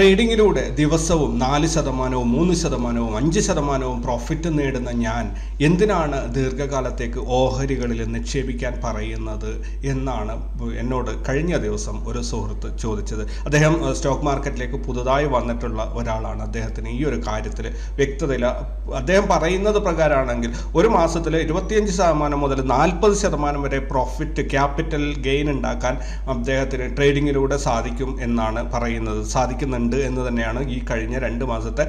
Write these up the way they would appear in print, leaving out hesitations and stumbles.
ട്രേഡിങ്ങിലൂടെ ദിവസവും 4%, 3%, 5% പ്രോഫിറ്റ് നേടുന്ന ഞാൻ എന്തിനാണ് ദീർഘകാലത്തേക്ക് ഓഹരികളിൽ നിക്ഷേപിക്കാൻ പറയുന്നത് എന്നാണ് എന്നോട് കഴിഞ്ഞ ദിവസം ഒരു സുഹൃത്ത് ചോദിച്ചത്. അദ്ദേഹം സ്റ്റോക്ക് മാർക്കറ്റിലേക്ക് പുതുതായി വന്നിട്ടുള്ള ഒരാളാണ്. അദ്ദേഹത്തിന് ഈ ഒരു കാര്യത്തിൽ വ്യക്തതയില്ല. അദ്ദേഹം പറയുന്നത് പ്രകാരമാണെങ്കിൽ ഒരു മാസത്തിൽ 25% മുതൽ 40% വരെ പ്രോഫിറ്റ് ക്യാപിറ്റൽ ഗെയിൻ ഉണ്ടാക്കാൻ അദ്ദേഹത്തിന് ട്രേഡിങ്ങിലൂടെ സാധിക്കും എന്നാണ് പറയുന്നത്. സാധിക്കുന്നുണ്ട് എന്ന് തന്നെയാണ് ഈ കഴിഞ്ഞ 2 മാസത്തെ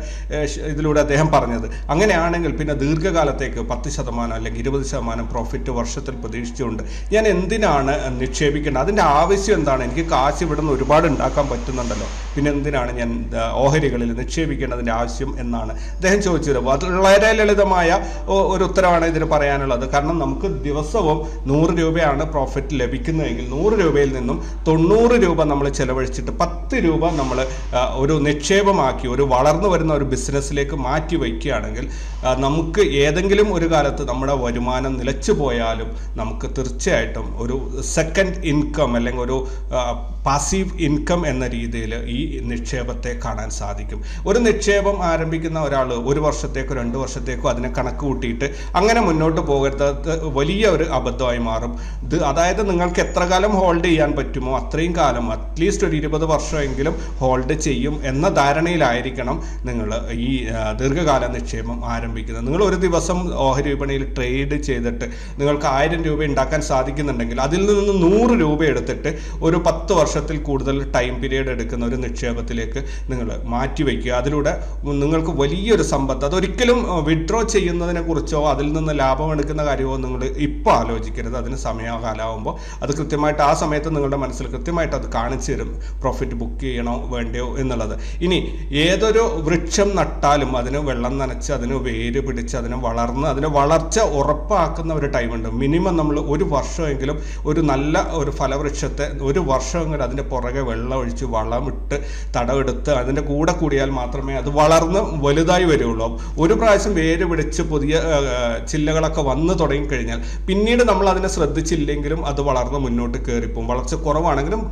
ഇതിലൂടെ അദ്ദേഹം പറഞ്ഞത്. അങ്ങനെയാണെങ്കിൽ പിന്നെ ദീർഘകാലത്തേക്ക് 10% അല്ലെങ്കിൽ 20% പ്രോഫിറ്റ് വർഷത്തിൽ പ്രതീക്ഷിച്ചുകൊണ്ട് ഞാൻ എന്തിനാണ് നിക്ഷേപിക്കേണ്ടത്? അതിൻ്റെ ആവശ്യം എന്താണ്? എനിക്ക് കാശ് ഇവിടെ നിന്ന് ഒരുപാട് ഉണ്ടാക്കാൻ പറ്റുന്നുണ്ടല്ലോ, പിന്നെ എന്തിനാണ് ഞാൻ ഓഹരികളിൽ നിക്ഷേപിക്കേണ്ടതിൻ്റെ ആവശ്യം എന്നാണ് അദ്ദേഹം ചോദിച്ചത്. വളരെ ലളിതമായ ഒരു ഉത്തരവാണ് ഇതിന് പറയാനുള്ളത്. കാരണം നമുക്ക് ദിവസവും 100 രൂപയാണ് പ്രോഫിറ്റ് ലഭിക്കുന്നതെങ്കിൽ 100 രൂപയിൽ നിന്നും 90 രൂപ നമ്മൾ ചെലവഴിച്ചിട്ട് 10 രൂപ നമ്മൾ ഒരു നിക്ഷേപമാക്കി ഒരു വളർന്നു വരുന്ന ഒരു ബിസിനസ്സിലേക്ക് മാറ്റി വയ്ക്കുകയാണെങ്കിൽ നമുക്ക് ഏതെങ്കിലും ഒരു കാലത്ത് നമ്മുടെ വരുമാനം നിലച്ചു പോയാലും നമുക്ക് തീർച്ചയായിട്ടും ഒരു സെക്കൻഡ് ഇൻകം അല്ലെങ്കിൽ ഒരു പാസീവ് ഇൻകം എന്ന രീതിയിൽ ഈ നിക്ഷേപത്തെ കാണാൻ സാധിക്കും. ഒരു നിക്ഷേപം ആരംഭിക്കുന്ന ഒരാൾ 1 വർഷത്തേക്കോ 2 വർഷത്തേക്കോ അതിനെ കണക്ക് കൂട്ടിയിട്ട് അങ്ങനെ മുന്നോട്ട് പോകരുത്, വലിയ ഒരു അബദ്ധമായി മാറും. അതായത് നിങ്ങൾക്ക് എത്ര കാലം ഹോൾഡ് ചെയ്യാൻ പറ്റുമോ അത്രയും കാലം, അറ്റ്ലീസ്റ്റ് ഒരു 20 വർഷമെങ്കിലും ഹോൾഡ് ചെയ്യും എന്ന ധാരണയിലായിരിക്കണം നിങ്ങൾ ഈ ദീർഘകാല നിക്ഷേപം ആരംഭിക്കുന്നത്. നിങ്ങൾ ഒരു ദിവസം ഓഹരി വിപണിയിൽ ട്രേഡ് ചെയ്തിട്ട് നിങ്ങൾക്ക് 1000 രൂപ ഉണ്ടാക്കാൻ സാധിക്കുന്നുണ്ടെങ്കിൽ അതിൽ നിന്ന് 100 രൂപ എടുത്തിട്ട് ഒരു 10 വർഷത്തിൽ കൂടുതൽ ടൈം പീരീഡ് എടുക്കുന്ന ഒരു നിക്ഷേപത്തിലേക്ക് നിങ്ങൾ മാറ്റിവെക്കുക. അതിലൂടെ നിങ്ങൾക്ക് വലിയൊരു സമ്പത്ത്, അതൊരിക്കലും വിഡ്രോ ചെയ്യുന്നതിനെ കുറിച്ചോ അതിൽ നിന്ന് ലാഭം എടുക്കുന്ന കാര്യമോ നിങ്ങൾ ഇപ്പോൾ ആലോചിക്കരുത്. അതിന് സമയകാലമാകുമ്പോൾ അത് കൃത്യമായിട്ട് ആ സമയത്ത് നിങ്ങളുടെ മനസ്സിൽ കൃത്യമായിട്ട് അത് കാണിച്ചു തരും, പ്രോഫിറ്റ് ബുക്ക് ചെയ്യണോ വേണ്ടയോ എന്നുള്ളത്. ഇനി ഏതൊരു വൃക്ഷം നട്ടാലും അതിന് വെള്ളം നനച്ച് അതിന് വേര് പിടിച്ച് അതിന് വളർന്ന് അതിന് വളർച്ച ഉറപ്പാക്കുന്ന ഒരു ടൈമുണ്ട്. മിനിമം നമ്മൾ 1 വർഷമെങ്കിലും ഒരു നല്ല ഒരു ഫലവൃക്ഷത്തെ 1 വർഷമെങ്കിലും അതിൻ്റെ പുറകെ വെള്ളം ഒഴിച്ച് വളമിട്ട് തടവെടുത്ത് അതിൻ്റെ കൂടെ കൂടിയാൽ മാത്രമേ അത് വളർന്ന് വലുതായി വരികയുള്ളൂ. ഒരു പ്രാവശ്യം വേര് പിടിച്ച് പുതിയ ചില്ലകളൊക്കെ വന്ന് തുടങ്ങിക്കഴിഞ്ഞാൽ പിന്നീട് നമ്മൾ അതിനെ ശ്രദ്ധിച്ചില്ലെങ്കിലും അത് വളർന്ന് മുന്നോട്ട് കയറിപ്പോവും. വളർച്ച കുറവാണെങ്കിലും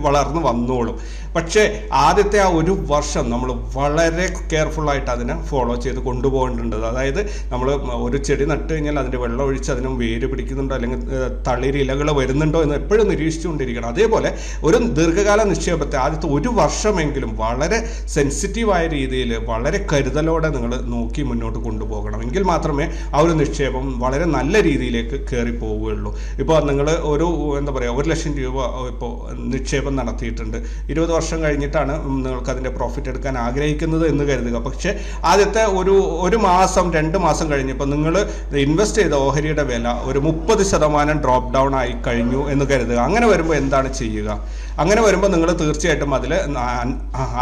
വളർന്ന് വന്നോളും. പക്ഷേ ആദ്യത്തെ ആ 1 വർഷം നമ്മൾ വളരെ കെയർഫുള്ളായിട്ട് അതിനെ ഫോളോ ചെയ്ത് കൊണ്ടുപോകേണ്ടത്. അതായത് നമ്മൾ ഒരു ചെടി നട്ട് കഴിഞ്ഞാൽ അതിൻ്റെ വെള്ളം ഒഴിച്ച് അതിനും വേര് പിടിക്കുന്നുണ്ടോ അല്ലെങ്കിൽ തളിരിലകൾ വരുന്നുണ്ടോ എന്ന് എപ്പോഴും നിരീക്ഷിച്ചുകൊണ്ടിരിക്കണം. അതേപോലെ ഒരു ദീർഘകാല നിക്ഷേപത്തെ ആദ്യത്തെ 1 വർഷമെങ്കിലും വളരെ സെൻസിറ്റീവായ രീതിയിൽ വളരെ കരുതലോടെ നിങ്ങൾ നോക്കി മുന്നോട്ട് കൊണ്ടുപോകണം. എങ്കിൽ മാത്രമേ ആ ഒരു നിക്ഷേപം വളരെ നല്ല രീതിയിലേക്ക് കയറി പോവുകയുള്ളൂ. ഇപ്പോൾ നിങ്ങൾ ഒരു 1 ലക്ഷം രൂപ ഇപ്പോൾ നിക്ഷേപം നടത്തിയിട്ടുണ്ട്. 20 വർഷം കഴിഞ്ഞിട്ടാണ് നിങ്ങൾക്ക് അതിൻ്റെ പ്രോഫിറ്റ് എടുക്കാൻ ആഗ്രഹിക്കുന്നത് എന്ന് കരുതുക. പക്ഷേ ആദ്യത്തെ ഒരു മാസം 2 മാസം കഴിഞ്ഞപ്പോൾ നിങ്ങൾ ഇൻവെസ്റ്റ് ചെയ്ത ഓഹരിയുടെ വില ഒരു 30% ഡ്രോപ്പ് ഡൗൺ ആയി കഴിഞ്ഞു എന്ന് കരുതുക. അങ്ങനെ വരുമ്പോൾ എന്താണ് ചെയ്യുക? അങ്ങനെ വരുമ്പോൾ നിങ്ങൾ തീർച്ചയായിട്ടും അതിൽ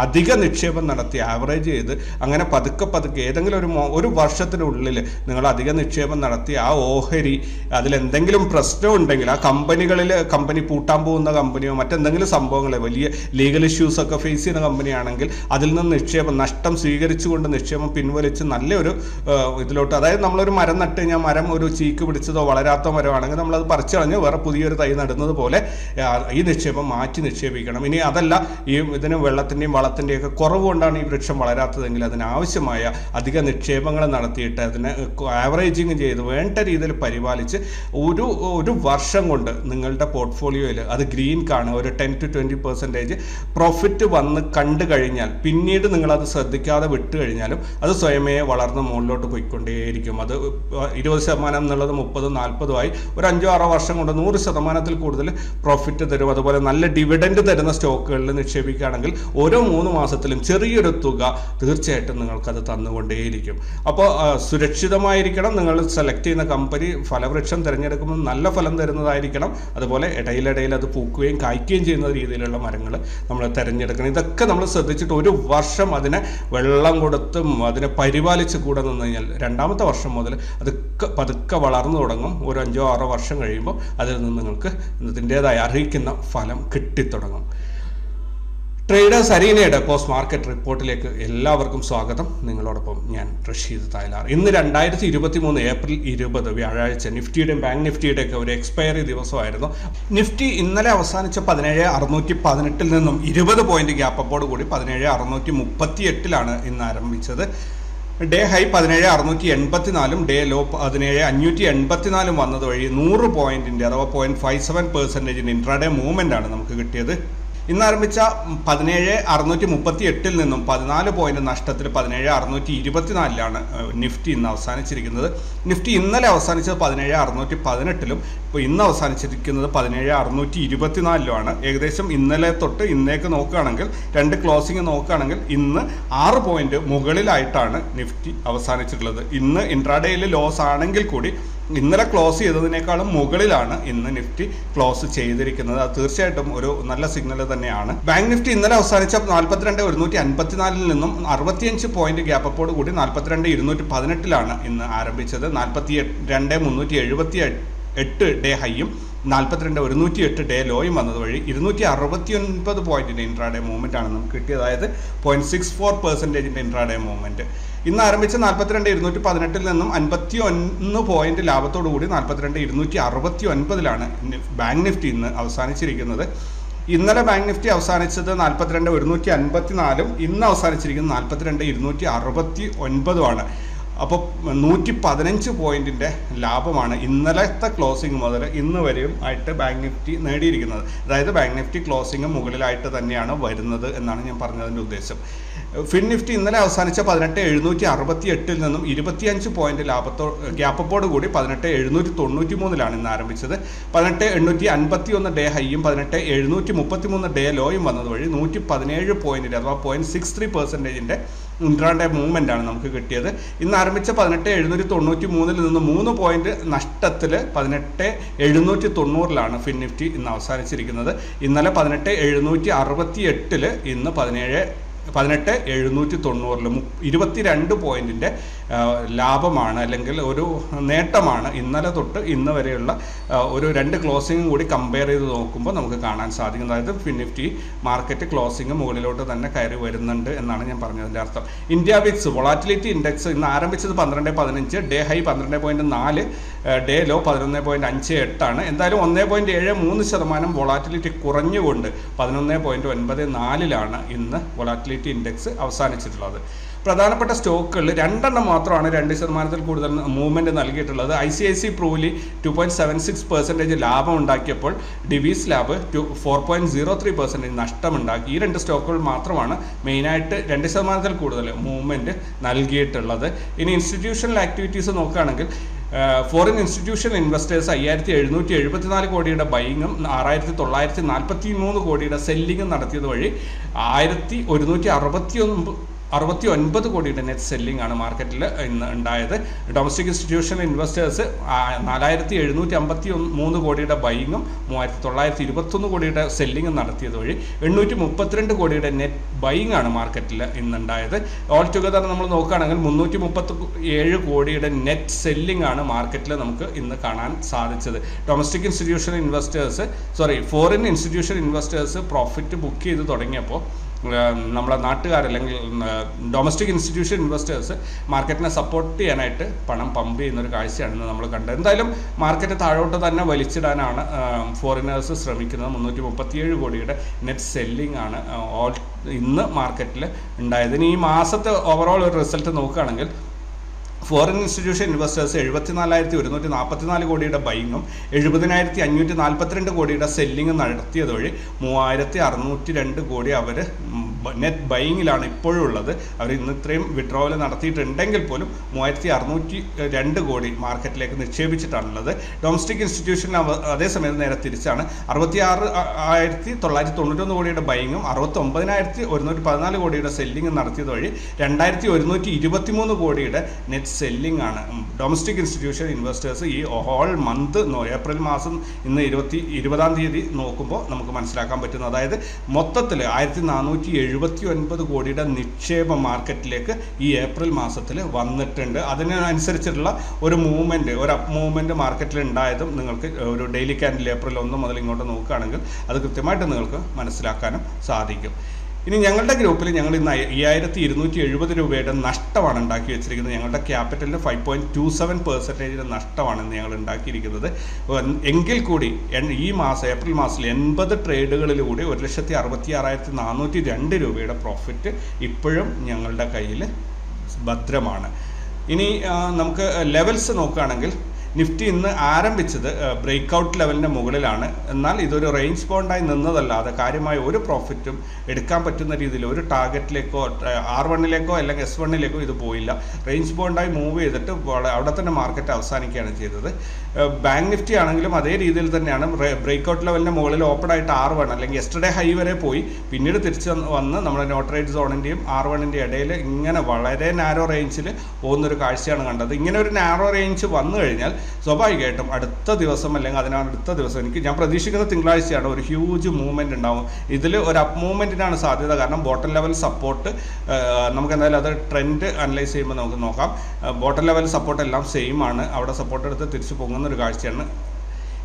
അധിക നിക്ഷേപം നടത്തി ആവറേജ് ചെയ്ത് അങ്ങനെ പതുക്കെ ഏതെങ്കിലും ഒരു വർഷത്തിനുള്ളിൽ നിങ്ങൾ അധിക നിക്ഷേപം നടത്തി ആ ഓഹരി അതിലെന്തെങ്കിലും പ്രശ്നം ഉണ്ടെങ്കിൽ ആ കമ്പനി പൂട്ടാൻ പോകുന്ന കമ്പനിയോ മറ്റെന്തെങ്കിലും സംഭവങ്ങൾ വലിയ ലീഗൽ ഇഷ്യൂസ് ഒക്കെ ഫേസ് ചെയ്യുന്ന കമ്പനിയാണെങ്കിൽ അതിൽ നിന്ന് നഷ്ടം സ്വീകരിച്ചുകൊണ്ട് നിക്ഷേപം പിൻവലിച്ച് നല്ലൊരു ഇതിലോട്ട്, അതായത് നമ്മളൊരു മരം നട്ട് കഴിഞ്ഞാൽ മരം ഒരു ചീക്ക് പിടിച്ചതോ വളരാത്ത മരമാണെങ്കിൽ നമ്മളത് പറിച്ചു കളഞ്ഞ് വേറെ പുതിയൊരു തൈ നടുന്നത് പോലെ ഈ നിക്ഷേപം മാറ്റി നിക്ഷേപിക്കണം. ഇനി അതല്ല, ഇതിന് വെള്ളത്തിൻ്റെയും വളത്തിൻ്റെയും ഒക്കെ കുറവ് കൊണ്ടാണ് ഈ വൃക്ഷം വളരാത്തതെങ്കിൽ അതിനാവശ്യമായ അധിക നിക്ഷേപങ്ങൾ നടത്തിയിട്ട് അതിനെ ആവറേജിങ് ചെയ്ത് വേണ്ട രീതിയിൽ പരിപാലിച്ച് ഒരു വർഷം കൊണ്ട് നിങ്ങളുടെ പോർട്ട്ഫോളിയോയിൽ അത് ഗ്രീൻ കാണുക, ഒരു 10 to 20% പ്രോഫിറ്റ് വന്ന് കണ്ടു കഴിഞ്ഞാൽ പിന്നീട് നിങ്ങളത് ശ്രദ്ധിക്കാതെ വിട്ടു കഴിഞ്ഞാലും അത് സ്വയമേ വളർന്ന് മുകളിലോട്ട് പോയിക്കൊണ്ടേയിരിക്കും. അത് 20% എന്നുള്ളത് 30-40 ആയി ഒരു 5-6 വർഷം കൊണ്ട് 100%-ത്തിൽ കൂടുതൽ പ്രോഫിറ്റ് തരും. അതുപോലെ നല്ല ഡിവിഡൻഡ് തരുന്ന സ്റ്റോക്കുകളിൽ നിക്ഷേപിക്കുകയാണെങ്കിൽ ഓരോ 3 മാസത്തിലും ചെറിയൊരു തുക തീർച്ചയായിട്ടും നിങ്ങൾക്കത് തന്നുകൊണ്ടേയിരിക്കും. അപ്പോൾ സുരക്ഷിതമായിരിക്കണം. നിങ്ങൾ സെലക്ട് ചെയ്യുന്ന കമ്പനി ഫലവൃക്ഷം തിരഞ്ഞെടുക്കുമ്പോൾ നല്ല ഫലം തരുന്നതായിരിക്കണം. അതുപോലെ ഇടയിലിടയിൽ അത് പൂക്കുകയും കായ്ക്കുകയും ചെയ്യുന്ന രീതിയിലുള്ള മരങ്ങൾ നമ്മൾ തിരഞ്ഞെടുക്കണം. ഇതൊക്കെ നമ്മൾ ശ്രദ്ധിച്ചിട്ട് 1 വർഷം അതിനെ വെള്ളം കൊടുത്തും അതിനെ പരിപാലിച്ച് കൂടെ നിന്ന് കഴിഞ്ഞാൽ 2ാമത്തെ വർഷം മുതൽ അത് പതുക്കെ വളർന്നു തുടങ്ങും. ഒരു 5-6 വർഷം കഴിയുമ്പോൾ അതിൽ നിന്ന് നിങ്ങൾക്ക് ഇതിൻ്റെതായ അർഹിക്കുന്ന ഫലം കിട്ടിത്തുടങ്ങും. ട്രേഡേഴ്സ് അരീനയുടെ പോസ്റ്റ് മാർക്കറ്റ് റിപ്പോർട്ടിലേക്ക് എല്ലാവർക്കും സ്വാഗതം. നിങ്ങളോടൊപ്പം ഞാൻ റഷീദ് തായ്ലാർ. ഇന്ന് 2023 ഏപ്രിൽ 20 വ്യാഴാഴ്ച നിഫ്റ്റിയുടെയും ബാങ്ക് നിഫ്റ്റിയുടെയൊക്കെ ഒരു എക്സ്പയറി ദിവസമായിരുന്നു. നിഫ്റ്റി ഇന്നലെ അവസാനിച്ച 17,618 നിന്നും 20 പോയിന്റ് ഗ്യാപ്പ് അപ്പോട് കൂടി 17,638 ഇന്ന് ആരംഭിച്ചത്. ഡേ ഹൈ 17,684 ഡേ ലോ 17,584 വന്നത് വഴി 100 പോയിന്റിന്റെ അഥവാ 0.57% ഇൻട്രാഡേ മൂവ്മെന്റ് ആണ് നമുക്ക് കിട്ടിയത്. ഇന്ന് ആരംഭിച്ച 17,638 നിന്നും 14 പോയിന്റ് നഷ്ടത്തിൽ 17,624 നിഫ്റ്റി ഇന്ന് അവസാനിച്ചിരിക്കുന്നത്. നിഫ്റ്റി ഇന്നലെ അവസാനിച്ചത് 17,618 ഇപ്പോൾ ഇന്ന് അവസാനിച്ചിരിക്കുന്നത് 17,624 ഏകദേശം ഇന്നലെ തൊട്ട് ഇന്നേക്ക് നോക്കുകയാണെങ്കിൽ രണ്ട് ക്ലോസിംഗ് നോക്കുകയാണെങ്കിൽ ഇന്ന് 6 പോയിന്റ് മുകളിലായിട്ടാണ് നിഫ്റ്റി അവസാനിച്ചിട്ടുള്ളത്. ഇന്ന് ഇൻട്രാഡേയിൽ ലോസ് ആണെങ്കിൽ കൂടി ഇന്നലെ ക്ലോസ് ചെയ്തതിനേക്കാളും മുകളിലാണ് ഇന്ന് നിഫ്റ്റി ക്ലോസ് ചെയ്തിരിക്കുന്നത്. അത് തീർച്ചയായിട്ടും ഒരു നല്ല സിഗ്നൽ തന്നെയാണ്. ബാങ്ക് നിഫ്റ്റി ഇന്നലെ അവസാനിച്ച 42,154 നിന്നും 65 പോയിന്റ് ഗ്യാപ്പ് അപ്പോട് കൂടി 42,218 ഇന്ന് ആരംഭിച്ചത്. 42,378 ഡേ ഹൈയും 42,108 ഡേ ലോയും വന്നത് വഴി 269 പോയിന്റിന്റെ ഇൻട്രാഡേ മൂവ്മെന്റ് ആണ് നമുക്ക് കിട്ടിയത്. അതായത് 0.64% ഇൻട്രാഡേ മൂവ്മെന്റ്. ഇന്ന് ആരംഭിച്ച 42,218 നിന്നും 51 പോയിന്റ് ലാഭത്തോടു കൂടി 42,269 ബാങ്ക് നിഫ്റ്റി ഇന്ന് അവസാനിച്ചിരിക്കുന്നത്. ഇന്നലെ ബാങ്ക് നിഫ്റ്റി അവസാനിച്ചത് 42,154 ഇന്ന് അവസാനിച്ചിരിക്കുന്നത് 42,269 അപ്പോൾ 115 പോയിന്റിന്റെ ലാഭമാണ് ഇന്നലത്തെ ക്ലോസിംഗ് മുതൽ ഇന്ന് വരെയും ആയിട്ട് ബാങ്ക് നിഫ്റ്റി നേടിയിരിക്കുന്നത്. അതായത് ബാങ്ക് നിഫ്റ്റി ക്ലോസിംഗ് മുകളിലായിട്ട് തന്നെയാണ് വരുന്നത് എന്നാണ് ഞാൻ പറഞ്ഞതിൻ്റെ ഉദ്ദേശം. ഫിൻ നിഫ്റ്റി ഇന്നലെ അവസാനിച്ച 18,768 നിന്നും 25 പോയിന്റ് ഗ്യാപ്പപ്പോട് കൂടി 18,793 ഇന്ന് ആരംഭിച്ചത്. 18,851 ഡേ ഹൈയും 18,733 ഡേ ലോയും വന്നത് വഴി 117 പോയിന്റിന്റെ അഥവാ 0.63% ഇൻട്രാഡേ മൂവ്മെന്റ് ആണ് നമുക്ക് കിട്ടിയത്. ഇന്ന് ആരംഭിച്ച 18,793 നിന്ന് 3 പോയിന്റ് നഷ്ടത്തിൽ 18,790 ഫിൻ നിഫ്റ്റി ഇന്ന് അവസാനിച്ചിരിക്കുന്നത്. ഇന്നലെ 18,768 ഇന്ന് 18,790 22 പോയിന്റിന്റെ ലാഭമാണ് അല്ലെങ്കിൽ ഒരു നേട്ടമാണ് ഇന്നലെ തൊട്ട് ഇന്ന് വരെയുള്ള ഒരു രണ്ട് ക്ലോസിംഗും കൂടി കമ്പയർ ചെയ്ത് നോക്കുമ്പോൾ നമുക്ക് കാണാൻ സാധിക്കും. അതായത് ഫിൻ നിഫ്റ്റി മാർക്കറ്റ് ക്ലോസിംഗ് മുകളിലോട്ട് തന്നെ കയറി വരുന്നുണ്ട് എന്നാണ് ഞാൻ പറഞ്ഞതിൻ്റെ അർത്ഥം. ഇന്ത്യ വിക്സ് വോളാറ്റിലിറ്റി ഇൻഡെക്സ് ഇന്ന് ആരംഭിച്ചത് 12.15 ഡേ ഹൈ 12.4 ഡേ ലോ 11.58 എന്തായാലും 1.73% വോളാറ്റിലിറ്റി കുറഞ്ഞുകൊണ്ട് 11.94 ഇന്ന് വോളാറ്റിലിറ്റി ഇൻഡെക്സ് അവസാനിച്ചിട്ടുള്ളത്. പ്രധാനപ്പെട്ട സ്റ്റോക്കുകളിൽ 2 മാത്രമാണ് 2% കൂടുതൽ മൂവ്മെന്റ് നൽകിയിട്ടുള്ളത്. ICICI Pruly 2.76% ലാഭം ഉണ്ടാക്കിയപ്പോൾ ഡിവീസ് ലാബ് 4.03% നഷ്ടമുണ്ടാക്കി. ഈ 2 സ്റ്റോക്കുകൾ മാത്രമാണ് മെയിനായിട്ട് 2% കൂടുതൽ മൂവ്മെന്റ് നൽകിയിട്ടുള്ളത്. ഇനി ഇൻസ്റ്റിറ്റ്യൂഷണൽ ആക്ടിവിറ്റീസ് നോക്കുകയാണെങ്കിൽ ഫോറിൻ ഇൻസ്റ്റിറ്റ്യൂഷണൽ ഇൻവെസ്റ്റേഴ്സ് 5,774 കോടിയുടെ ബൈങ്ങും 6,943 കോടിയുടെ സെല്ലിങ്ങും നടത്തിയത് വഴി 1,169 കോടിയുടെ നെറ്റ് സെല്ലിംഗ് ആണ് മാർക്കറ്റിൽ ഇന്ന് ഉണ്ടായത്. ഡൊമസ്റ്റിക് ഇൻസ്റ്റിറ്റ്യൂഷണൽ ഇൻവെസ്റ്റേഴ്സ് 4,753 കോടിയുടെ ബൈങ്ങും 3,921 കോടിയുടെ സെല്ലിങ്ങും നടത്തിയത് വഴി 832 കോടിയുടെ നെറ്റ് ബൈങ് ആണ് മാർക്കറ്റിൽ ഇന്നുണ്ടായത്. ഓൾ ടുഗദർ നമ്മൾ നോക്കുകയാണെങ്കിൽ 337 കോടിയുടെ നെറ്റ് സെല്ലിംഗ് ആണ് മാർക്കറ്റിൽ നമുക്ക് ഇന്ന് കാണാൻ സാധിച്ചത്. Domestic institutional investors foreign institutional investors profit book ചെയ്ത് തുടങ്ങിയപ്പോൾ നമ്മളെ നാട്ടുകാർ അല്ലെങ്കിൽ ഡൊമസ്റ്റിക് ഇൻസ്റ്റിറ്റ്യൂഷൻ ഇൻവെസ്റ്റേഴ്സ് മാർക്കറ്റിനെ സപ്പോർട്ട് ചെയ്യാനായിട്ട് പണം പമ്പ് ചെയ്യുന്ന ഒരു കാഴ്ചയാണ് നമ്മൾ കണ്ടത്. എന്തായാലും മാർക്കറ്റ് താഴോട്ട് തന്നെ വലിച്ചിടാനാണ് ഫോറിനേഴ്സ് ശ്രമിക്കുന്നത്. 337 കോടിയുടെ നെറ്റ് സെല്ലിംഗ് ആണ് ഇന്ന് മാർക്കറ്റിൽ ഉണ്ടായത്. ഇനി ഈ മാസത്തെ ഓവറോൾ ഒരു റിസൾട്ട് നോക്കുകയാണെങ്കിൽ ഫോറിൻ ഇൻസ്റ്റിറ്റ്യൂഷൻ ഇൻവെസ്റ്റേഴ്സ് 74,144 കോടിയുടെ ബൈങ്ങും 70,542 കോടിയുടെ സെല്ലിങ്ങും നടത്തിയത് വഴി 3,602 കോടി അവർ നെറ്റ് ബൈങ്ങിലാണ് ഇപ്പോഴും ഉള്ളത്. അവർ ഇന്ന് ഇത്രയും വിഡ്രോവൽ നടത്തിയിട്ടുണ്ടെങ്കിൽ പോലും 3,602 കോടി മാർക്കറ്റിലേക്ക് നിക്ഷേപിച്ചിട്ടാണുള്ളത്. ഡൊമസ്റ്റിക് ഇൻസ്റ്റിറ്റ്യൂഷൻ അതേസമയത്ത് നേരെ തിരിച്ചാണ്. 66,991 കോടിയുടെ ബൈങ്ങും 69,114 കോടിയുടെ സെല്ലിങ്ങും നടത്തിയത് വഴി 2,123 കോടിയുടെ നെറ്റ് സെല്ലിംഗ് ആണ് ഡൊമസ്റ്റിക് ഇൻസ്റ്റിറ്റ്യൂഷൻ ഇൻവെസ്റ്റേഴ്സ് ഈ ഹോൾ മന്ത് ഏപ്രിൽ മാസം ഇന്ന് 20-ാം തീയതി നോക്കുമ്പോൾ നമുക്ക് മനസ്സിലാക്കാൻ പറ്റുന്നത്. അതായത് മൊത്തത്തിൽ 1,479 കോടിയുടെ നിക്ഷേപ മാർക്കറ്റിലേക്ക് ഈ ഏപ്രിൽ മാസത്തിൽ വന്നിട്ടുണ്ട്. അതിനനുസരിച്ചിട്ടുള്ള ഒരു മൂവ്മെൻറ്റ്, ഒരു അപ്പ് മൂവ്മെൻറ്റ് മാർക്കറ്റിൽ ഉണ്ടായതും നിങ്ങൾക്ക് ഒരു ഡെയിലി ക്യാൻഡിൽ ഏപ്രിൽ 1 മുതൽ ഇങ്ങോട്ട് നോക്കുകയാണെങ്കിൽ അത് കൃത്യമായിട്ട് നിങ്ങൾക്ക് മനസ്സിലാക്കാനും സാധിക്കും. ഇനി ഞങ്ങളുടെ ഗ്രൂപ്പിൽ ഞങ്ങൾ ഇന്ന് 5270 രൂപയുടെ നഷ്ടമാണ് ഉണ്ടാക്കി വെച്ചിരിക്കുന്നത്. ഞങ്ങളുടെ ക്യാപിറ്റലിന് 5.27% നഷ്ടമാണ് ഇന്ന് ഞങ്ങൾ ഉണ്ടാക്കിയിരിക്കുന്നത്. എങ്കിൽ കൂടി ഈ മാസം ഏപ്രിൽ മാസത്തിൽ 80 ട്രേഡുകളിലൂടെ 1,66,402 രൂപയുടെ പ്രോഫിറ്റ് ഇപ്പോഴും ഞങ്ങളുടെ കയ്യിൽ ഭദ്രമാണ്. ഇനി നമുക്ക് ലെവൽസ് നോക്കുകയാണെങ്കിൽ നിഫ്റ്റി ഇന്ന് ആരംഭിച്ചത് ബ്രേക്ക്ഔട്ട് ലെവലിൻ്റെ മുകളിലാണ്. എന്നാൽ ഇതൊരു റേഞ്ച് ബോണ്ടായി നിന്നതല്ലാതെ കാര്യമായ ഒരു പ്രോഫിറ്റും എടുക്കാൻ പറ്റുന്ന രീതിയിൽ ഒരു ടാർഗറ്റിലേക്കോ R1 അല്ലെങ്കിൽ S1 ഇത് പോയില്ല. റേഞ്ച് ബോണ്ടായി മൂവ് ചെയ്തിട്ട് അവിടെ തന്നെ മാർക്കറ്റ് അവസാനിക്കുകയാണ് ചെയ്തത്. ബാങ്ക് നിഫ്റ്റി ആണെങ്കിലും അതേ രീതിയിൽ തന്നെയാണ്. ബ്രേക്ക്ഔട്ട് ലെവലിൻ്റെ മുകളിൽ ഓപ്പൺ ആയിട്ട് R1 അല്ലെങ്കിൽ യെസ്റ്റർഡേ ഹൈ വരെ പോയി പിന്നീട് തിരിച്ച് വന്ന് നമ്മുടെ നോട്ടറേറ്റ് സോണിൻ്റെയും R1 ഇടയിൽ ഇങ്ങനെ വളരെ നാരോ റേഞ്ചിൽ പോകുന്നൊരു കാഴ്ചയാണ് കണ്ടത്. ഇങ്ങനെ ഒരു നാരോ റേഞ്ച് വന്നു കഴിഞ്ഞാൽ സ്വാഭാവികമായിട്ടും അടുത്ത ദിവസം അല്ലെങ്കിൽ അതിനടുത്ത ദിവസം ഞാൻ പ്രതീക്ഷിക്കുന്ന തിങ്കളാഴ്ചയാണ് ഒരു ഹ്യൂജ് മൂവ്മെൻറ്റ് ഉണ്ടാവും. ഇതിൽ ഒരു അപ്പ് മൂവ്മെൻറ്റിനാണ് സാധ്യത. കാരണം ബോട്ടം ലെവൽ സപ്പോർട്ട് നമുക്ക് എന്തായാലും അത് ട്രെൻഡ് അനലൈസ് ചെയ്യുമ്പോൾ നമുക്ക് നോക്കാം. ബോട്ടം ലെവൽ സപ്പോർട്ട് എല്ലാം സെയിം ആണ്. അവിടെ സപ്പോർട്ട് എടുത്ത് തിരിച്ചു പോകുന്ന ഒരു കാഴ്ചയാണ്.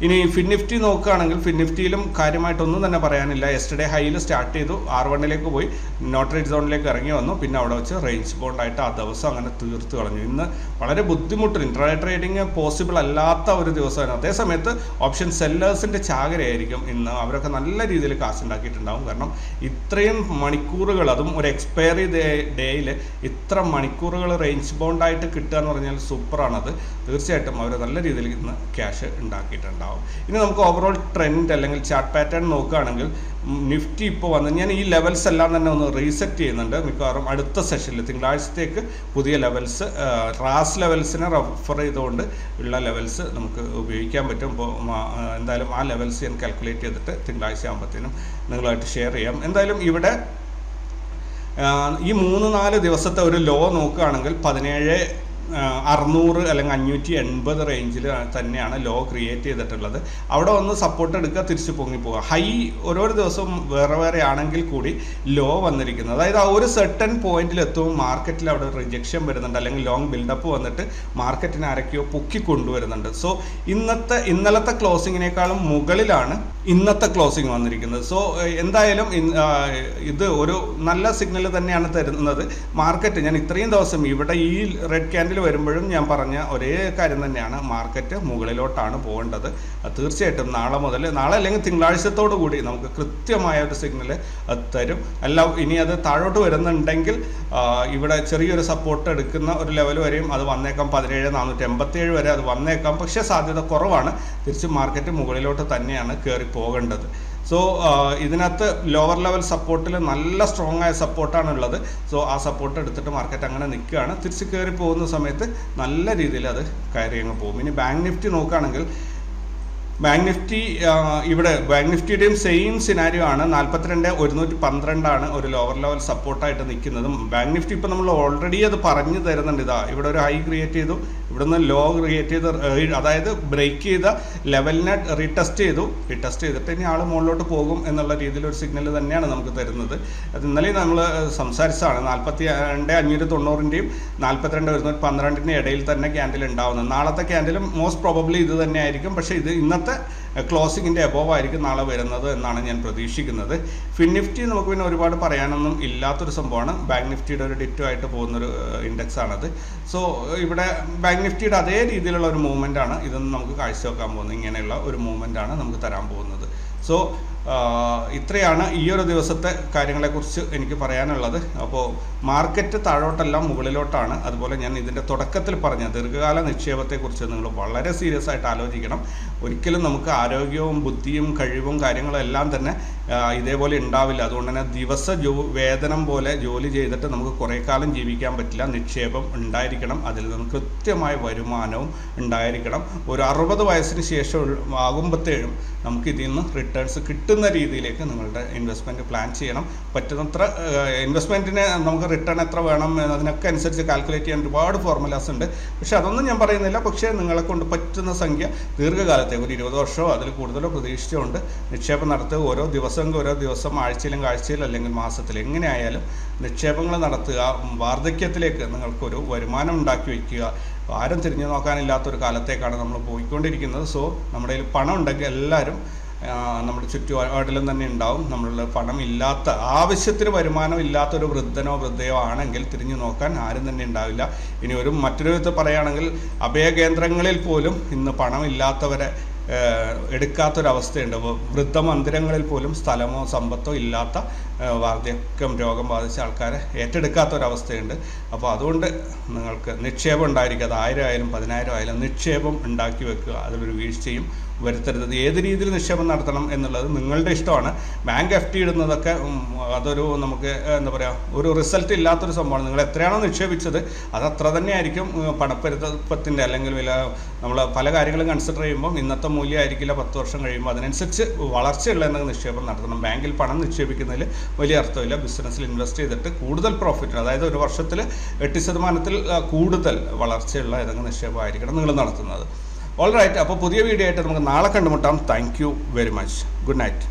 ഇനി ഫിൻ നിഫ്റ്റി നോക്കുകയാണെങ്കിൽ ഫിൻ നിഫ്റ്റിയിലും കാര്യമായിട്ടൊന്നും തന്നെ പറയാനില്ല. യെസ്റ്റർഡേ ഹൈയിൽ സ്റ്റാർട്ട് ചെയ്തു, R1 പോയി നോട്ടറേറ്റ് സോണിലേക്ക് ഇറങ്ങി വന്നു, പിന്നെ അവിടെ വെച്ച് റേഞ്ച് ബോണ്ടായിട്ട് ആ ദിവസം അങ്ങനെ തീർത്ത് കളഞ്ഞു. ഇന്ന് വളരെ ബുദ്ധിമുട്ട് ഇൻട്രാഡേ ട്രേഡിങ് പോസിബിൾ അല്ലാത്ത ഒരു ദിവസമാണ്. അതേസമയത്ത് ഓപ്ഷൻ സെല്ലേഴ്സിൻ്റെ ചാകരയായിരിക്കും ഇന്ന്. അവരൊക്കെ നല്ല രീതിയിൽ കാശുണ്ടാക്കിയിട്ടുണ്ടാകും. കാരണം ഇത്രയും മണിക്കൂറുകൾ, അതും ഒരു എക്സ്പയറി ഡേയിൽ ഇത്ര മണിക്കൂറുകൾ റേഞ്ച് ബോണ്ടായിട്ട് കിട്ടുക എന്ന് പറഞ്ഞാൽ സൂപ്പറാണത്. തീർച്ചയായിട്ടും അവർ നല്ല രീതിയിൽ ഇന്ന് ക്യാഷ് ഉണ്ടാക്കിയിട്ടുണ്ടാകും. ഇനി നമുക്ക് ഓവറോൾ ട്രെൻഡ് അല്ലെങ്കിൽ ചാർട്ട് പാറ്റേൺ നോക്കുകയാണെങ്കിൽ നിഫ്റ്റി ഇപ്പോൾ വന്ന് ഞാൻ ഈ ലെവൽസ് എല്ലാം തന്നെ ഒന്ന് റീസെറ്റ് ചെയ്യുന്നുണ്ട്. മിക്കവാറും അടുത്ത സെഷനിൽ തിങ്കളാഴ്ചത്തേക്ക് പുതിയ ലെവൽസ് റാസ് ലെവൽസിനെ റെഫർ ചെയ്തുകൊണ്ട് ഉള്ള ലെവൽസ് നമുക്ക് ഉപയോഗിക്കാൻ പറ്റും. ഇപ്പോൾ എന്തായാലും ആ ലെവൽസ് ഞാൻ കാൽക്കുലേറ്റ് ചെയ്തിട്ട് തിങ്കളാഴ്ച ആകുമ്പോഴത്തേനും നിങ്ങളുമായിട്ട് ഷെയർ ചെയ്യാം. എന്തായാലും ഇവിടെ ഈ 3-4 ദിവസത്തെ ഒരു ലോ നോക്കുകയാണെങ്കിൽ 17,600 അല്ലെങ്കിൽ 580 റേഞ്ചിൽ തന്നെയാണ് ലോ ക്രിയേറ്റ് ചെയ്തിട്ടുള്ളത്. അവിടെ ഒന്ന് സപ്പോർട്ട് എടുക്കുക, തിരിച്ചു പൊങ്ങിപ്പോവുക. ഹൈ ഓരോ ദിവസവും വേറെ ആണെങ്കിൽ കൂടി ലോ വന്നിരിക്കുന്നത്, അതായത് ആ ഒരു സെർട്ടൺ പോയിന്റിൽ എത്തുമ്പോൾ മാർക്കറ്റിൽ അവിടെ റിജക്ഷൻ വരുന്നുണ്ട്, അല്ലെങ്കിൽ ലോങ് ബിൽഡപ്പ് വന്നിട്ട് മാർക്കറ്റിനെ ആരൊക്കെയോ പൊക്കി കൊണ്ടുവരുന്നുണ്ട്. സോ ഇന്നലത്തെ ക്ലോസിങ്ങിനേക്കാളും മുകളിലാണ് ഇന്നത്തെ ക്ലോസിങ് വന്നിരിക്കുന്നത്. സോ എന്തായാലും ഇത് ഒരു നല്ല സിഗ്നൽ തന്നെയാണ് തരുന്നത്. മാർക്കറ്റ് ഞാൻ ഇത്രയും ദിവസം ഇവിടെ ഈ റെഡ് ക്യാൻഡിൽ വരുമ്പോഴും ഞാൻ പറഞ്ഞ ഒരേ കാര്യം തന്നെയാണ്, മാർക്കറ്റ് മുകളിലോട്ടാണ് പോകേണ്ടത്. തീർച്ചയായിട്ടും നാളെ അല്ലെങ്കിൽ തിങ്കളാഴ്ചത്തോടു കൂടി നമുക്ക് കൃത്യമായ ഒരു സിഗ്നൽ തരും. അല്ല ഇനി അത് താഴോട്ട് വരുന്നുണ്ടെങ്കിൽ ഇവിടെ ചെറിയൊരു സപ്പോർട്ട് എടുക്കുന്ന ഒരു ലെവൽ വരെയും അത് വന്നേക്കാം. 17,487 വരെ അത് വന്നേക്കാം. പക്ഷേ സാധ്യത കുറവാണ്. തിരിച്ച് മാർക്കറ്റ് മുകളിലോട്ട് തന്നെയാണ് കയറി പോകേണ്ടത്. സോ ഇതിനകത്ത് ലോവർ ലെവൽ സപ്പോർട്ടിൽ നല്ല സ്ട്രോങ് ആയ സപ്പോർട്ടാണുള്ളത്. സോ ആ സപ്പോർട്ട് എടുത്തിട്ട് മാർക്കറ്റ് അങ്ങനെ നിൽക്കുകയാണ്. തിരിച്ച് കയറി പോകുന്ന സമയത്ത് നല്ല രീതിയിൽ അത് കയറി അങ്ങ് പോകും. ഇനി ബാങ്ക് നിഫ്റ്റി നോക്കുകയാണെങ്കിൽ ബാങ്ക് നിഫ്റ്റിയുടെയും സെയിം സിനാരിയോ ആണ്. 42,112 ഒരു ലോവർ ലെവൽ സപ്പോർട്ടായിട്ട് നിൽക്കുന്നത്. ബാങ്ക് നിഫ്റ്റി ഇപ്പോൾ നമ്മൾ ഓൾറെഡി അത് പറഞ്ഞു തരുന്നുണ്ട്. ഇവിടെ ഒരു ഹൈ ക്രിയേറ്റ് ചെയ്തു, ഇവിടെ നിന്ന് ലോ ക്രിയേറ്റ് ചെയ്ത്, അതായത് ബ്രേക്ക് ചെയ്ത ലെവലിനെ റീടെസ്റ്റ് ചെയ്തിട്ട് ഇനി ആൾ മുകളിലോട്ട് പോകും എന്നുള്ള രീതിയിലൊരു സിഗ്നൽ തന്നെയാണ് നമുക്ക് തരുന്നത്. അത് ഇന്നലെ നമ്മൾ സംസാരിച്ചതാണ്. 42,590 42,112 ഇടയിൽ തന്നെ ക്യാൻഡിൽ ഉണ്ടാവുന്നത്. നാളത്തെ ക്യാൻഡിലും മോസ്റ്റ് പ്രോബബ്ലി ഇത് തന്നെ ആയിരിക്കും. പക്ഷേ ഇത് ഇന്നത്തെ ക്ലോസിങ്ങിൻ്റെ എബോവ് ആയിരിക്കും നാളെ വരുന്നത് എന്നാണ് ഞാൻ പ്രതീക്ഷിക്കുന്നത്. ഫിൻ നിഫ്റ്റി നമുക്ക് പിന്നെ ഒരുപാട് പറയാനൊന്നും ഇല്ലാത്തൊരു സംഭവമാണ്. ബാങ്ക് നിഫ്റ്റിയുടെ ഒരു ഡിറ്റോ ആയിട്ട് പോകുന്നൊരു ഇൻഡെക്സ് ആണത്. സോ ഇവിടെ ബാങ്ക് നിഫ്റ്റിയുടെ അതേ രീതിയിലുള്ള ഒരു മൂവ്മെൻ്റ് ആണ് ഇതൊന്നും നമുക്ക് കാഴ്ചവെക്കാൻ പോകുന്നത്. ഇങ്ങനെയുള്ള ഒരു മൂവ്മെൻ്റ് ആണ് നമുക്ക് തരാൻ പോകുന്നത്. സോ ഇത്രയാണ് ഈ ഒരു ദിവസത്തെ കാര്യങ്ങളെക്കുറിച്ച് എനിക്ക് പറയാനുള്ളത്. അപ്പോൾ മാർക്കറ്റ് താഴോട്ടെല്ലാം മുകളിലോട്ടാണ്. അതുപോലെ ഞാൻ ഇതിൻ്റെ തുടക്കത്തിൽ പറഞ്ഞ ദീർഘകാല നിക്ഷേപത്തെക്കുറിച്ച് നിങ്ങൾ വളരെ സീരിയസ് ആയിട്ട് ആലോചിക്കണം. ഒരിക്കലും നമുക്ക് ആരോഗ്യവും ബുദ്ധിയും കഴിവും കാര്യങ്ങളും എല്ലാം തന്നെ ഇതേപോലെ ഉണ്ടാവില്ല. അതുകൊണ്ട് തന്നെ വേതനം പോലെ ജോലി ചെയ്തിട്ട് നമുക്ക് കുറേ കാലം ജീവിക്കാൻ പറ്റില്ല. നിക്ഷേപം ഉണ്ടായിരിക്കണം, അതിൽ നിന്ന് കൃത്യമായ വരുമാനവും ഉണ്ടായിരിക്കണം. ഒരു 60 വയസ്സിന് ശേഷം ആകുമ്പോഴത്തേഴും നമുക്ക് ഇതിൽ നിന്ന് റിട്ടേൺസ് കിട്ടുന്ന രീതിയിലേക്ക് നിങ്ങളുടെ ഇൻവെസ്റ്റ്മെൻറ്റ് പ്ലാൻ ചെയ്യണം. പറ്റുന്നത്ര ഇൻവെസ്റ്റ്മെൻറ്റിന് നമുക്ക് റിട്ടേൺ എത്ര വേണം അതിനൊക്കെ അനുസരിച്ച് കാൽക്കുലേറ്റ് ചെയ്യാൻ ഒരുപാട് ഫോർമുലാസ് ഉണ്ട്. പക്ഷേ അതൊന്നും ഞാൻ പറയുന്നില്ല. പക്ഷേ നിങ്ങളെ കൊണ്ട് പറ്റുന്ന സംഖ്യ ദീർഘകാലത്തേക്ക് ഒരു 20 വർഷമോ അതിൽ കൂടുതലോ പ്രതീക്ഷിച്ചുകൊണ്ട് നിക്ഷേപം നടത്തുക. ഓരോ ദിവസം ആഴ്ചയിൽ അല്ലെങ്കിൽ മാസത്തിൽ എങ്ങനെയായാലും നിക്ഷേപങ്ങൾ നടത്തുക. വാർദ്ധക്യത്തിലേക്ക് നിങ്ങൾക്കൊരു വരുമാനം ഉണ്ടാക്കി വയ്ക്കുക. ആരും തിരിഞ്ഞു നോക്കാനില്ലാത്തൊരു കാലത്തേക്കാണ് നമ്മൾ പോയിക്കൊണ്ടിരിക്കുന്നത്. സോ നമ്മുടെ കയ്യിൽ പണം ഉണ്ടെങ്കിൽ എല്ലാവരും നമ്മുടെ ചുറ്റുപാടിലും തന്നെ ഉണ്ടാവും. നമ്മളുടെ പണമില്ലാത്ത, ആവശ്യത്തിന് വരുമാനം ഇല്ലാത്തൊരു വൃദ്ധനോ വൃദ്ധയോ ആണെങ്കിൽ തിരിഞ്ഞു നോക്കാൻ ആരും തന്നെ ഉണ്ടാവില്ല. ഇനി മറ്റൊരു വിധത്തിൽ പറയുകയാണെങ്കിൽ അഭയകേന്ദ്രങ്ങളിൽ പോലും ഇന്ന് പണമില്ലാത്തവരെ എടുക്കാത്തൊരവസ്ഥയുണ്ട്. വൃദ്ധമന്ദിരങ്ങളിൽ പോലും സ്ഥലമോ സമ്പത്തോ ഇല്ലാത്ത വാർദ്ധക്യം രോഗം ബാധിച്ച ആൾക്കാരെ ഏറ്റെടുക്കാത്തൊരവസ്ഥയുണ്ട്. അപ്പോൾ അതുകൊണ്ട് നിങ്ങൾക്ക് നിക്ഷേപം ഉണ്ടായിരിക്കുക. അത് 1000 ആയാലും 10,000 ആയാലും നിക്ഷേപം ഉണ്ടാക്കി വെക്കുക. അതിലൊരു വീഴ്ചയും വരുത്തരുത്. ഏത് രീതിയിൽ നിക്ഷേപം നടത്തണം എന്നുള്ളത് നിങ്ങളുടെ ഇഷ്ടമാണ്. ബാങ്ക് FD ഇടുന്നതൊക്കെ അതൊരു നമുക്ക് എന്താ പറയുക, ഒരു റിസൾട്ട് ഇല്ലാത്തൊരു സംഭവമാണ്. നിങ്ങൾ എത്രയാണോ നിക്ഷേപിച്ചത് അത് അത്ര തന്നെ ആയിരിക്കും പണപ്പെരുപ്പത്തിൻ്റെ അല്ലെങ്കിൽ നമ്മൾ പല കാര്യങ്ങളും കൺസിഡർ ചെയ്യുമ്പോൾ ഇന്നത്തെ മൂല്യമായിരിക്കില്ല 10 വർഷം കഴിയുമ്പോൾ. അതിനനുസരിച്ച് വളർച്ചയുള്ള എന്തെങ്കിലും നിക്ഷേപം നടത്തണം. ബാങ്കിൽ പണം നിക്ഷേപിക്കുന്നതിൽ വലിയ അർത്ഥമില്ല. ബിസിനസ്സിൽ ഇൻവെസ്റ്റ് ചെയ്തിട്ട് കൂടുതൽ പ്രോഫിറ്റ്, അതായത് ഒരു വർഷത്തിൽ 8% കൂടുതൽ വളർച്ചയുള്ള ഏതെങ്കിലും നിക്ഷേപമായിരിക്കണം നിങ്ങൾ നടത്തുന്നത്. All right. അപ്പോൾ പുതിയ വീഡിയോ ആയിട്ട് നമുക്ക് നാളെ കണ്ടുമുട്ടാം. Thank you very much. Good night.